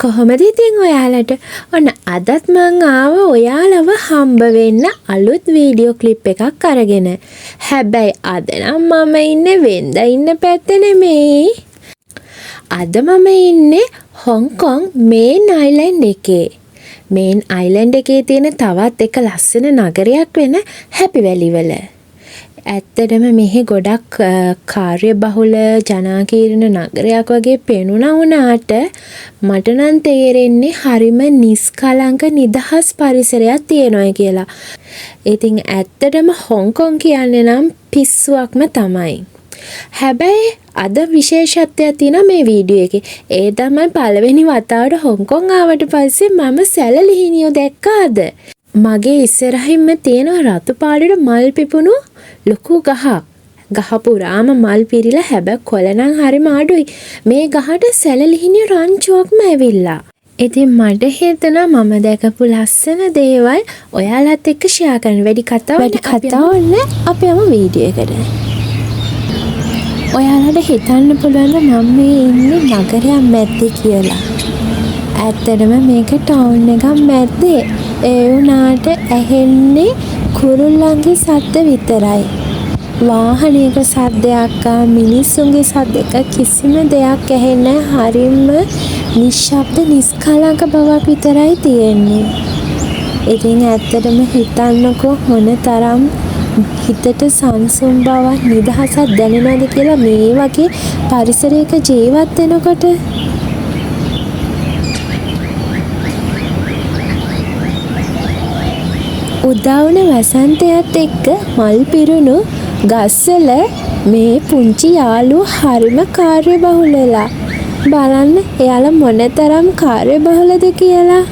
කොහොමද ඉතින් ඔයාලට? ඔන්න අදත් මං ආවා ඔයාලව හම්බ වෙන්න අලුත් වීඩියෝ ක්ලිප් එකක් අරගෙන. හැබැයි අද නම් මම ඉන්නේ වෙන්ද ඉන්න පැත්තේ නෙමෙයි. අද මම ඉන්නේ හොංකොං මේන් අයිලන්ඩ් එකේ. මේන් අයිලන්ඩ් එකේ තියෙන තවත් එක ලස්සන නගරයක් වෙන හැපි වැලි වල. ඇත්තටම මෙහි ගොඩක් කාර්යබහුල ජනාකීර්ණ නගරයක් වගේ පෙනුණා වුණාට මට නම් තේරෙන්නේ හරිම නිස්කලංක නිදහස් පරිසරයක් තියෙනවා කියලා. ඉතින් ඇත්තටම හොංකොං කියන්නේ නම් පිස්සුවක්ම තමයි. හැබැයි අද විශේෂත්වයක් තියෙනවා මේ වීඩියෝ එකේ. ඒ තමයි පළවෙනි වතාවට හොංකොං ආවට පස්සේ මම සැලලිහිණියෝ දැක්කාද. මගේ ඉස්සරහින්ම තියෙන රතු පාටට මල් පිපුණු ලොකු ගහක්. ගහ පුරාම මල් පිරිලා හැබැයි කොළ නම් හරිම අඩුයි. මේ ගහට සැලලිහිණිය රංචුවක්ම ඇවිල්ලා. ඉතින් මට හිතුණා මම දැකපු ලස්සන දේවල් ඔයාලත් එක්ක ෂෙයා කරන්න. වැඩි කතාවක් නෑ. අපි යමු වීඩියෝ එකට. ඔයාලට හිතන්න පුළුවන් මම මේ ඉන්නේ නගරයක් මැද්දේ කියලා. ඇත්තටම මේක ටවුන් එකක් මැද්දේ. ඒ වුණාට ඇහෙන්නේ කුරුල්ලන්ගේ සද්ද විතරයි. වාහනයක සද්දයක් මිනිස්සුන්ගේ සද්දක කිසිම දෙයක් ඇහෙන්නේ හරිම නිශ්ශබ්ද නිස්කලංක බවක් විතරයි තියෙන්නේ. ඉතින් ඇත්තටම හිතන්නකෝ මොනතරම් හිතට සංසුන් බවක් නිදහසක් දැනෙනවද කියලා මේ වගේ පරිසරයක ජීවත් වෙනකොට. උදාවන වසන්තයත් එක්ක මල් පිරුණු ගස්වල මේ පුංචි යාළුවෝ හරිම කාර්යබහුලලා. බලන්න එයාලා මොනතරම් කාර්යබහුලද කියලා.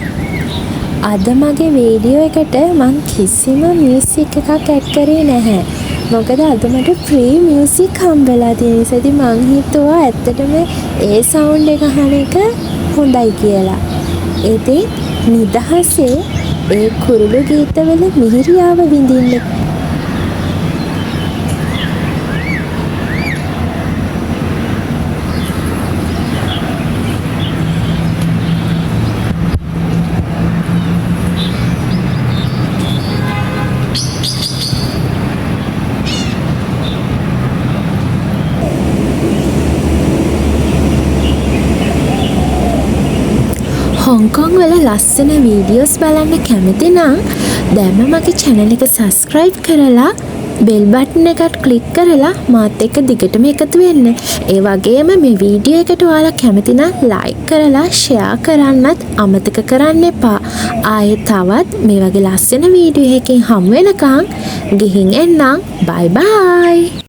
අද මගේ වීඩියෝ එකට මං කිසිම මියුසික් එකක් ඇඩ් කරේ නැහැ. මොකද අද මට ෆ්‍රී මියුසික් හම්බෙලා තියෙන නිසා ඉතින් මං හිතුවා ඇත්තටම ඒ සවුන්ඩ් එක අහන එක හොඳයි කියලා. ඉතින් නිදහසේ ඒ කුරුළු ගීතවල මිහිරියාව විඳින්න. හොංකොං වල ලස්සන වීඩියෝස් බලන්න කැමති නම් දැන්ම මගේ channel එක subscribe කරලා bell button එකට click කරලා මාත් එක්ක දිගටම එකතු වෙන්න. ඒ වගේම මේ වීඩියෝ එකට ඔයාලා කැමති නම් like කරලා share කරන්නත් අමතක කරන්න එපා. ආයේ තවත් මේ වගේ ලස්සන වීඩියෝ එකකින් හමු වෙනකන් ගිහින් එන්නම්. bye bye.